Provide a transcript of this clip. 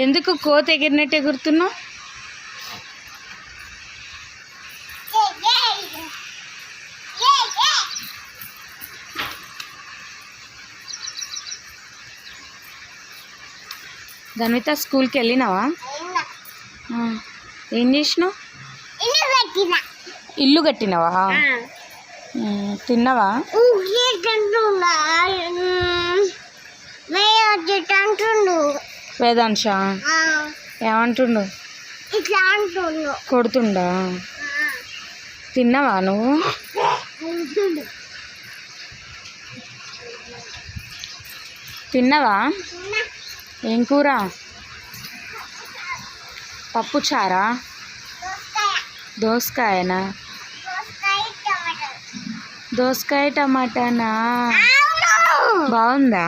ఎందుకు కోత ఎగిరినట్టు ఎగురుతున్నావు? ధన్విత స్కూల్కి వెళ్ళినావా? ఏం చేసినావు? ఇల్లు కట్టినావా? తిన్నావా? వేదాంశ ఏమంటుండు? కొడుతుండా? తిన్నావా నువ్వు? తిన్నావా? ఏం కూర? పప్పు చారా? దోసకాయనా? దోసకాయ టమాటానా? బాగుందా?